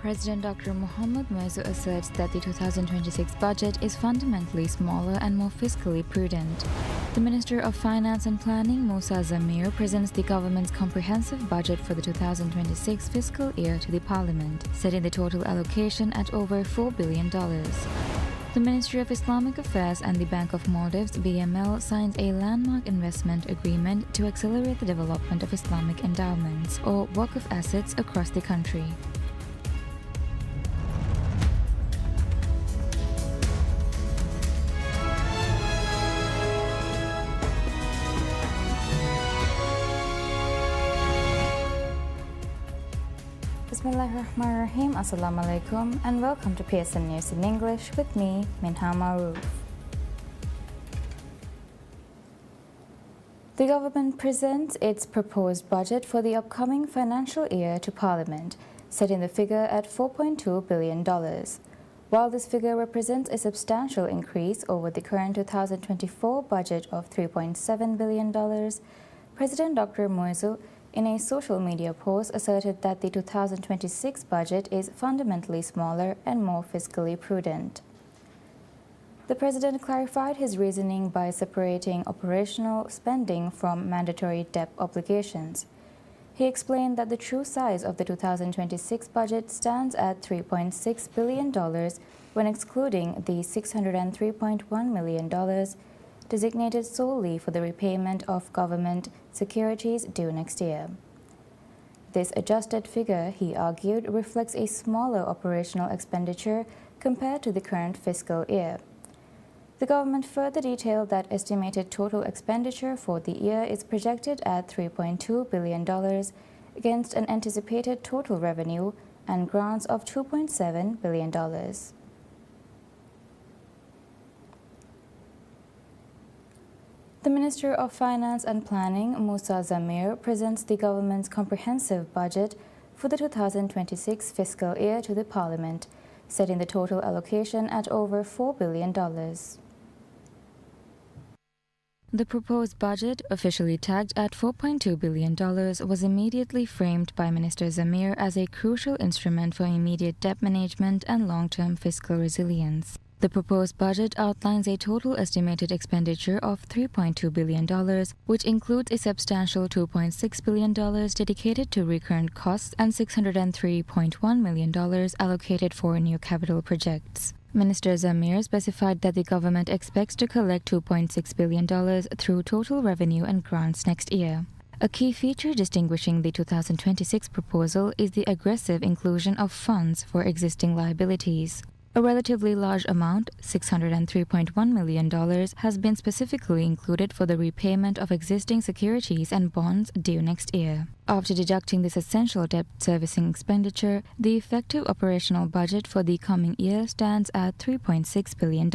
President Dr. Mohamed Muizzu asserts that the 2026 budget is fundamentally smaller and more fiscally prudent. The Minister of Finance and Planning, Musa Zamir, presents the government's comprehensive budget for the 2026 fiscal year to the Parliament, setting the total allocation at over $4 billion. The Ministry of Islamic Affairs and the Bank of Maldives (BML) signs a landmark investment agreement to accelerate the development of Islamic endowments, or Waqf assets, across the country. Bismillahirrahmanirrahim. Assalamu alaikum and welcome to PSN News in English with me, Minha Maroof. The government presents its proposed budget for the upcoming financial year to Parliament, setting the figure at $4.2 billion. While this figure represents a substantial increase over the current 2024 budget of $3.7 billion, President Dr. Muizzu, in a social media post, asserted that the 2026 budget is fundamentally smaller and more fiscally prudent. The president clarified his reasoning by separating operational spending from mandatory debt obligations. He explained that the true size of the 2026 budget stands at $3.6 billion when excluding the $603.1 million designated solely for the repayment of government securities due next year. This adjusted figure, he argued, reflects a smaller operational expenditure compared to the current fiscal year. The government further detailed that estimated total expenditure for the year is projected at $3.2 billion against an anticipated total revenue and grants of $2.7 billion. The Minister of Finance and Planning, Musa Zamir, presents the government's comprehensive budget for the 2026 fiscal year to the Parliament, setting the total allocation at over $4 billion. The proposed budget, officially tagged at $4.2 billion, was immediately framed by Minister Zamir as a crucial instrument for immediate debt management and long-term fiscal resilience. The proposed budget outlines a total estimated expenditure of $3.2 billion, which includes a substantial $2.6 billion dedicated to recurrent costs and $603.1 million allocated for new capital projects. Minister Zamir specified that the government expects to collect $2.6 billion through total revenue and grants next year. A key feature distinguishing the 2026 proposal is the aggressive inclusion of funds for existing liabilities. A relatively large amount, $603.1 million, has been specifically included for the repayment of existing securities and bonds due next year. After deducting this essential debt servicing expenditure, the effective operational budget for the coming year stands at $3.6 billion.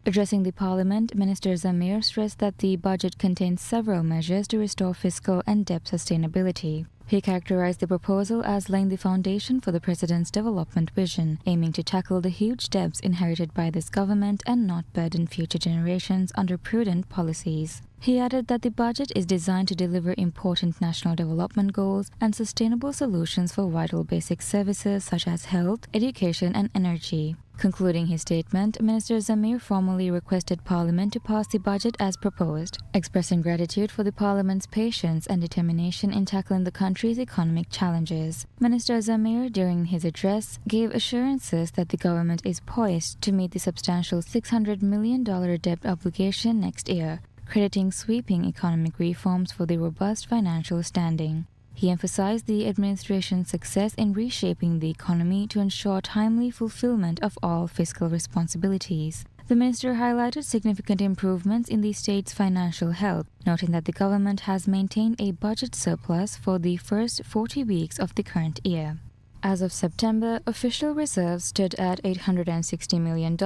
Addressing the Parliament, Minister Zamir stressed that the budget contains several measures to restore fiscal and debt sustainability. He characterized the proposal as laying the foundation for the president's development vision, aiming to tackle the huge debts inherited by this government and not burden future generations under prudent policies. He added that the budget is designed to deliver important national development goals and sustainable solutions for vital basic services such as health, education, and energy. Concluding his statement, Minister Zamir formally requested Parliament to pass the budget as proposed, expressing gratitude for the Parliament's patience and determination in tackling the country's economic challenges. Minister Zamir, during his address, gave assurances that the government is poised to meet the substantial $600 million debt obligation next year, crediting sweeping economic reforms for the robust financial standing. He emphasized the administration's success in reshaping the economy to ensure timely fulfillment of all fiscal responsibilities. The minister highlighted significant improvements in the state's financial health, noting that the government has maintained a budget surplus for the first 40 weeks of the current year. As of September, official reserves stood at $860 million,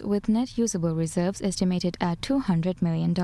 with net usable reserves estimated at $200 million.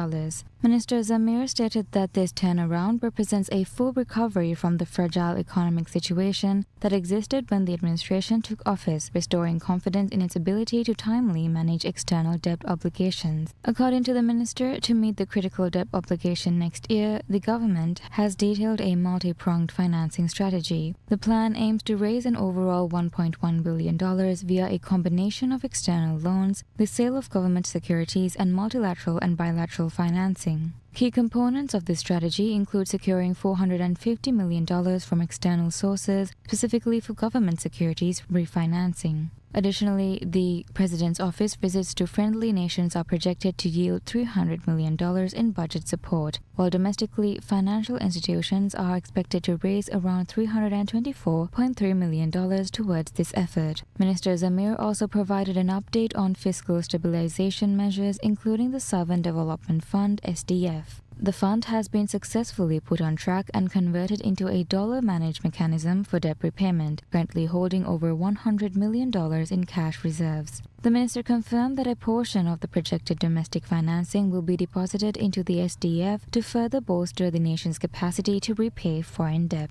Minister Zamir stated that this turnaround represents a full recovery from the fragile economic situation that existed when the administration took office, restoring confidence in its ability to timely manage external debt obligations. According to the minister, to meet the critical debt obligation next year, the government has detailed a multi-pronged financing strategy. The plan aims to raise raise an overall $1.1 billion via a combination of external loans, the sale of government securities, and multilateral and bilateral financing. Key components of this strategy include securing $450 million from external sources, specifically for government securities refinancing. Additionally, the President's office visits to friendly nations are projected to yield $300 million in budget support, while domestically, financial institutions are expected to raise around $324.3 million towards this effort. Minister Zamir also provided an update on fiscal stabilization measures, including the Sovereign Development Fund (SDF). The fund has been successfully put on track and converted into a dollar-managed mechanism for debt repayment, currently holding over $100 million in cash reserves. The minister confirmed that a portion of the projected domestic financing will be deposited into the SDF to further bolster the nation's capacity to repay foreign debt.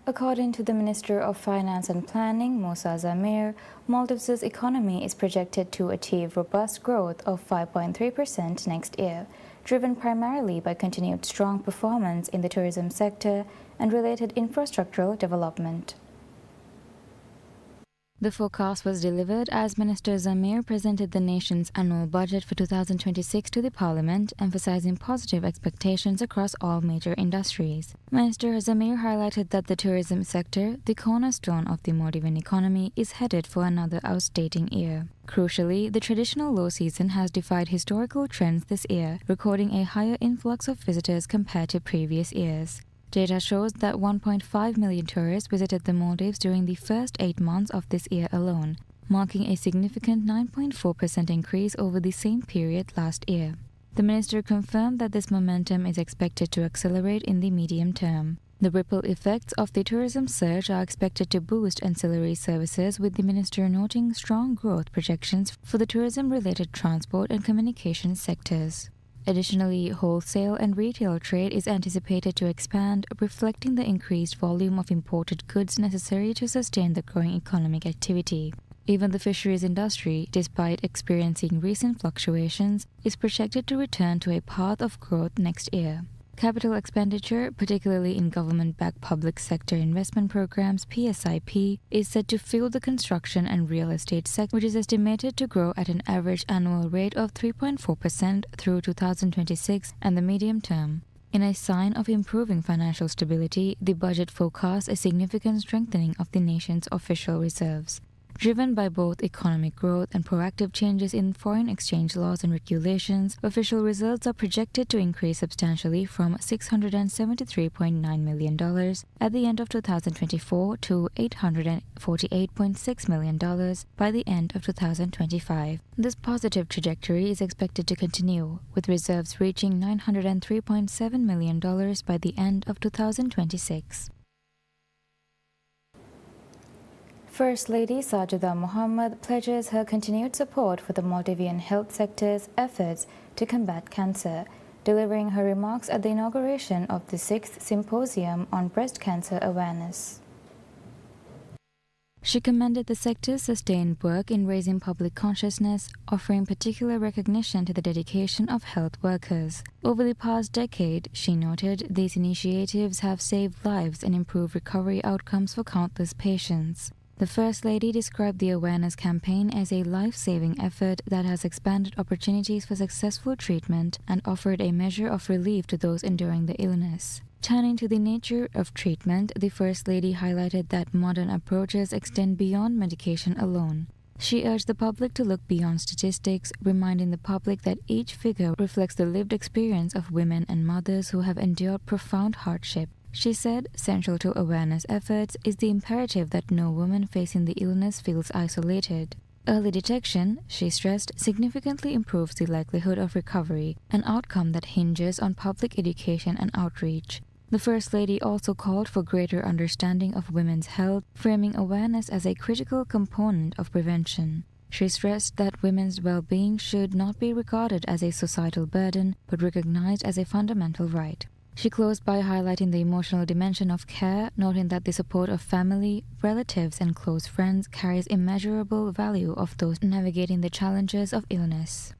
According to the Minister of Finance and Planning, Musa Zamir, Maldives' economy is projected to achieve robust growth of 5.3% next year, driven primarily by continued strong performance in the tourism sector and related infrastructural development. The forecast was delivered as Minister Zamir presented the nation's annual budget for 2026 to the Parliament, emphasizing positive expectations across all major industries. Minister Zamir highlighted that the tourism sector, the cornerstone of the Maldivian economy, is headed for another outstanding year. Crucially, the traditional low season has defied historical trends this year, recording a higher influx of visitors compared to previous years. Data shows that 1.5 million tourists visited the Maldives during the first 8 months of this year alone, marking a significant 9.4% increase over the same period last year. The minister confirmed that this momentum is expected to accelerate in the medium term. The ripple effects of the tourism surge are expected to boost ancillary services, with the minister noting strong growth projections for the tourism-related transport and communications sectors. Additionally, wholesale and retail trade is anticipated to expand, reflecting the increased volume of imported goods necessary to sustain the growing economic activity. Even the fisheries industry, despite experiencing recent fluctuations, is projected to return to a path of growth next year. Capital expenditure, particularly in government-backed public sector investment programs (PSIP), is set to fuel the construction and real estate sector, which is estimated to grow at an average annual rate of 3.4% through 2026 and the medium term. In a sign of improving financial stability, the budget forecasts a significant strengthening of the nation's official reserves. Driven by both economic growth and proactive changes in foreign exchange laws and regulations, official reserves are projected to increase substantially from $673.9 million at the end of 2024 to $848.6 million by the end of 2025. This positive trajectory is expected to continue, with reserves reaching $903.7 million by the end of 2026. First Lady Sajida Mohammed pledges her continued support for the Maldivian health sector's efforts to combat cancer, delivering her remarks at the inauguration of the 6th Symposium on Breast Cancer Awareness. She commended the sector's sustained work in raising public consciousness, offering particular recognition to the dedication of health workers. Over the past decade, she noted, these initiatives have saved lives and improved recovery outcomes for countless patients. The First Lady described the awareness campaign as a life-saving effort that has expanded opportunities for successful treatment and offered a measure of relief to those enduring the illness. Turning to the nature of treatment, the First Lady highlighted that modern approaches extend beyond medication alone. She urged the public to look beyond statistics, reminding the public that each figure reflects the lived experience of women and mothers who have endured profound hardship. She said, central to awareness efforts is the imperative that no woman facing the illness feels isolated. Early detection, she stressed, significantly improves the likelihood of recovery, an outcome that hinges on public education and outreach. The First Lady also called for greater understanding of women's health, framing awareness as a critical component of prevention. She stressed that women's well-being should not be regarded as a societal burden, but recognized as a fundamental right. She closed by highlighting the emotional dimension of care, noting that the support of family, relatives, and close friends carries immeasurable value of those navigating the challenges of illness.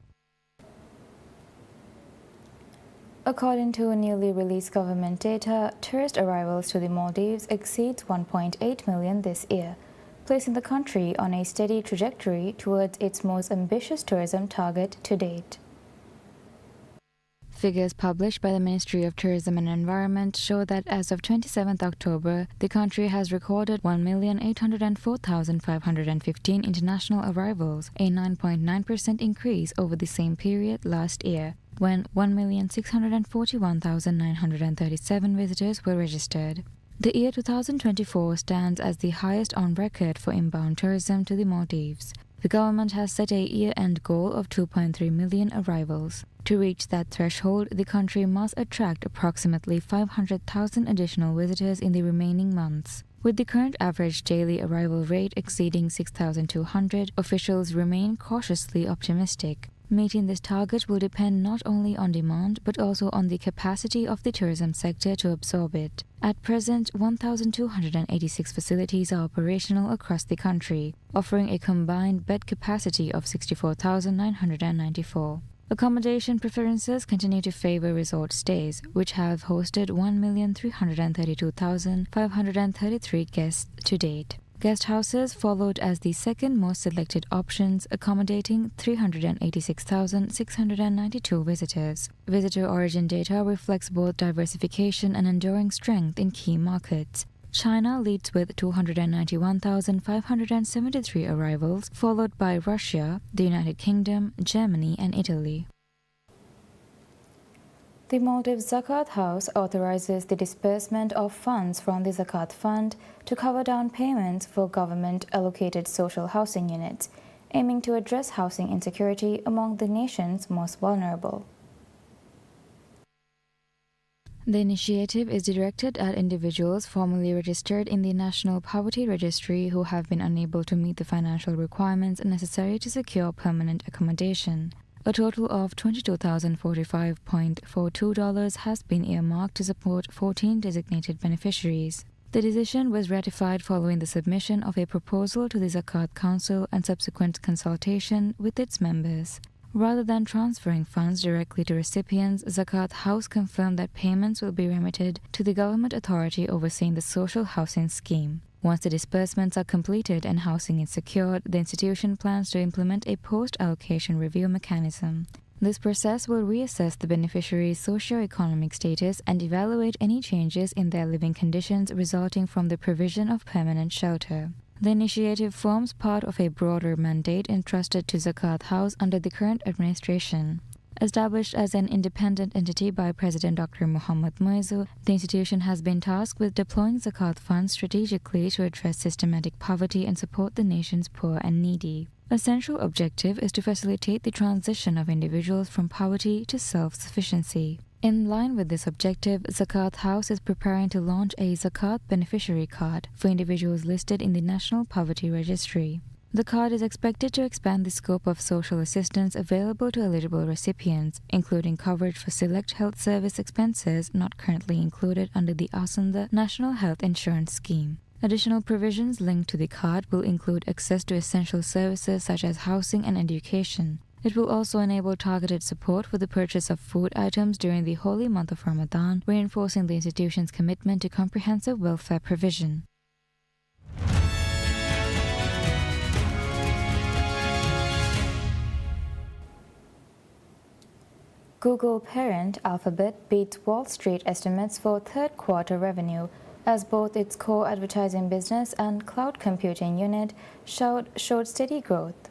According to newly released government data, tourist arrivals to the Maldives exceeds 1.8 million this year, placing the country on a steady trajectory towards its most ambitious tourism target to date. Figures published by the Ministry of Tourism and Environment show that as of 27th October, the country has recorded 1,804,515 international arrivals, a 9.9% increase over the same period last year, when 1,641,937 visitors were registered. The year 2024 stands as the highest on record for inbound tourism to the Maldives. The government has set a year-end goal of 2.3 million arrivals. To reach that threshold, the country must attract approximately 500,000 additional visitors in the remaining months. With the current average daily arrival rate exceeding 6,200, officials remain cautiously optimistic. Meeting this target will depend not only on demand but also on the capacity of the tourism sector to absorb it. At present, 1,286 facilities are operational across the country, offering a combined bed capacity of 64,994. Accommodation preferences continue to favor resort stays, which have hosted 1,332,533 guests to date. Guest houses followed as the second most selected options, accommodating 386,692 visitors. Visitor origin data reflects both diversification and enduring strength in key markets. China leads with 291,573 arrivals, followed by Russia, the United Kingdom, Germany, and Italy. The Maldives Zakat House authorizes the disbursement of funds from the Zakat Fund to cover down payments for government-allocated social housing units, aiming to address housing insecurity among the nation's most vulnerable. The initiative is directed at individuals formally registered in the National Poverty Registry who have been unable to meet the financial requirements necessary to secure permanent accommodation. A total of $22,045.42 has been earmarked to support 14 designated beneficiaries. The decision was ratified following the submission of a proposal to the Zakat Council and subsequent consultation with its members. Rather than transferring funds directly to recipients, Zakat House confirmed that payments will be remitted to the government authority overseeing the social housing scheme. Once the disbursements are completed and housing is secured, the institution plans to implement a post-allocation review mechanism. This process will reassess the beneficiary's socio-economic status and evaluate any changes in their living conditions resulting from the provision of permanent shelter. The initiative forms part of a broader mandate entrusted to Zakat House under the current administration. Established as an independent entity by President Dr. Mohammad Muizzu, the institution has been tasked with deploying Zakat funds strategically to address systematic poverty and support the nation's poor and needy. A central objective is to facilitate the transition of individuals from poverty to self-sufficiency. In line with this objective, Zakat House is preparing to launch a Zakat beneficiary card for individuals listed in the National Poverty Registry. The card is expected to expand the scope of social assistance available to eligible recipients, including coverage for select health service expenses not currently included under the Asanda National Health Insurance Scheme. Additional provisions linked to the card will include access to essential services such as housing and education. It will also enable targeted support for the purchase of food items during the holy month of Ramadan, reinforcing the institution's commitment to comprehensive welfare provision. Google parent Alphabet beats Wall Street estimates for third quarter revenue, as both its core advertising business and cloud computing unit showed steady growth.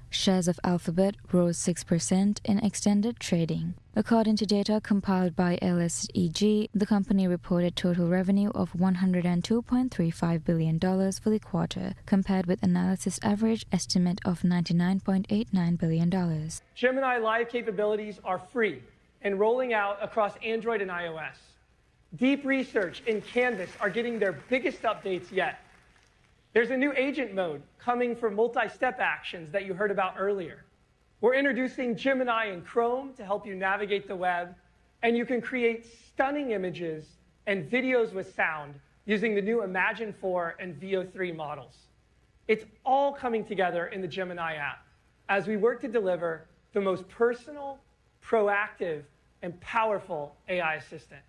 Shares of Alphabet rose 6% in extended trading. According to data compiled by LSEG, the company reported total revenue of $102.35 billion for the quarter, compared with analysis average estimate of $99.89 billion. Gemini Live capabilities are free and rolling out across Android and iOS. Deep Research and Canvas are getting their biggest updates yet. There's a new agent mode coming for multi-step actions that you heard about earlier. We're introducing Gemini in Chrome to help you navigate the web, and you can create stunning images and videos with sound using the new Imagen 4 and Veo 3 models. It's all coming together in the Gemini app as we work to deliver the most personal, proactive, and powerful AI assistant.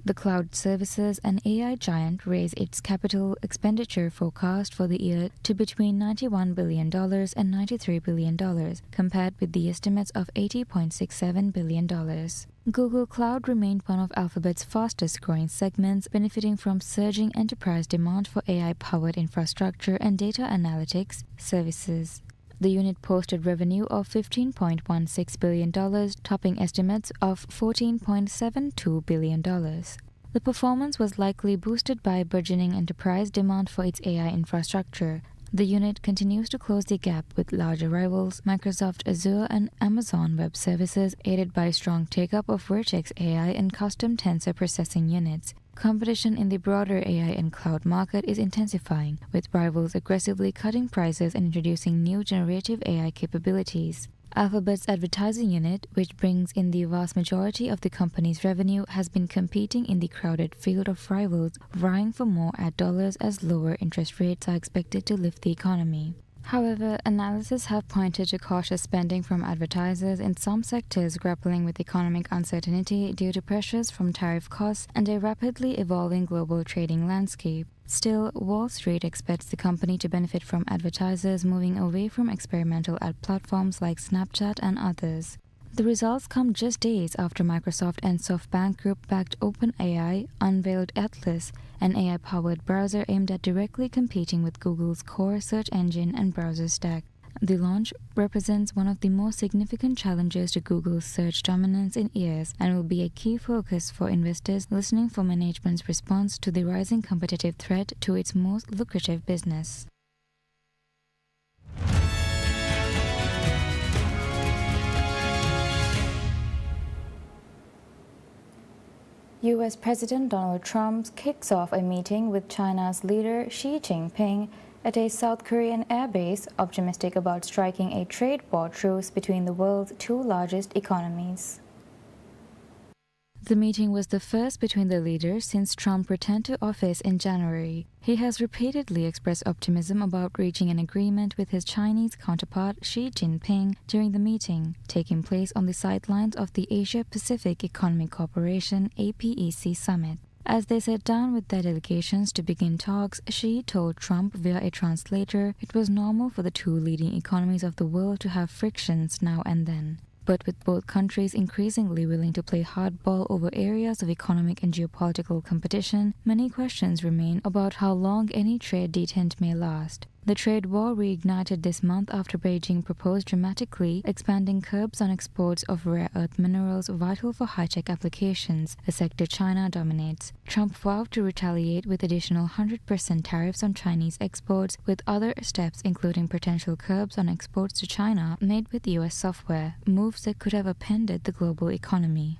The cloud services and AI giant raised its capital expenditure forecast for the year to between $91 billion and $93 billion, compared with the estimates of $80.67 billion. Google Cloud remained one of Alphabet's fastest-growing segments, benefiting from surging enterprise demand for AI-powered infrastructure and data analytics services. The unit posted revenue of $15.16 billion, topping estimates of $14.72 billion. The performance was likely boosted by burgeoning enterprise demand for its AI infrastructure. The unit continues to close the gap with larger rivals Microsoft Azure and Amazon Web Services, aided by strong take-up of Vertex AI and custom tensor processing units. Competition in the broader AI and cloud market is intensifying, with rivals aggressively cutting prices and introducing new generative AI capabilities. Alphabet's advertising unit, which brings in the vast majority of the company's revenue, has been competing in the crowded field of rivals, vying for more ad dollars as lower interest rates are expected to lift the economy. However, analysts have pointed to cautious spending from advertisers in some sectors grappling with economic uncertainty due to pressures from tariff costs and a rapidly evolving global trading landscape. Still, Wall Street expects the company to benefit from advertisers moving away from experimental ad platforms like Snapchat and others. The results come just days after Microsoft and SoftBank Group-backed OpenAI unveiled Atlas, an AI-powered browser aimed at directly competing with Google's core search engine and browser stack. The launch represents one of the most significant challenges to Google's search dominance in years and will be a key focus for investors listening for management's response to the rising competitive threat to its most lucrative business. U.S. President Donald Trump kicks off a meeting with China's leader Xi Jinping at a South Korean airbase, optimistic about striking a trade war truce between the world's two largest economies. The meeting was the first between the leaders since Trump returned to office in January. He has repeatedly expressed optimism about reaching an agreement with his Chinese counterpart Xi Jinping during the meeting, taking place on the sidelines of the Asia-Pacific Economic Cooperation (APEC) summit. As they sat down with their delegations to begin talks, Xi told Trump via a translator it was normal for the two leading economies of the world to have frictions now and then. But with both countries increasingly willing to play hardball over areas of economic and geopolitical competition, many questions remain about how long any trade detente may last. The trade war reignited this month after Beijing proposed dramatically expanding curbs on exports of rare earth minerals vital for high-tech applications, a sector China dominates. Trump vowed to retaliate with additional 100% tariffs on Chinese exports, with other steps including potential curbs on exports to China made with U.S. software, moves that could have upended the global economy.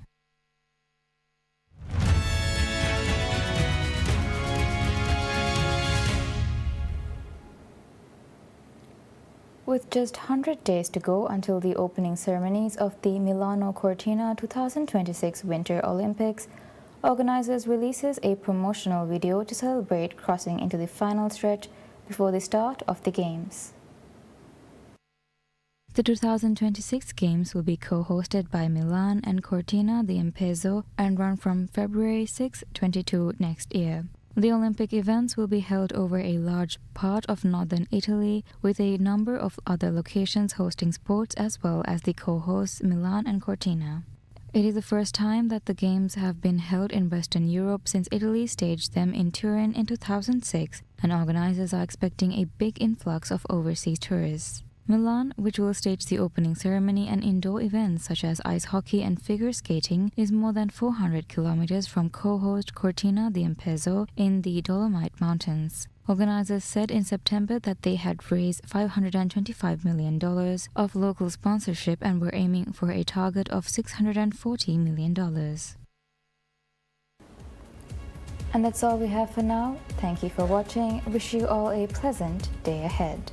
With just 100 days to go until the opening ceremonies of the Milano Cortina 2026 Winter Olympics, organizers releases a promotional video to celebrate crossing into the final stretch before the start of the Games. The 2026 Games will be co-hosted by Milan and Cortina d'Ampezzo and run from February 6-22 next year. The Olympic events will be held over a large part of northern Italy, with a number of other locations hosting sports as well as the co-hosts Milan and Cortina. It is the first time that the Games have been held in Western Europe since Italy staged them in Turin in 2006, and organizers are expecting a big influx of overseas tourists. Milan, which will stage the opening ceremony and indoor events such as ice hockey and figure skating, is more than 400 kilometers from co-host Cortina d'Ampezzo in the Dolomite Mountains. Organizers said in September that they had raised $525 million of local sponsorship and were aiming for a target of $640 million. And that's all we have for now. Thank you for watching. Wish you all a pleasant day ahead.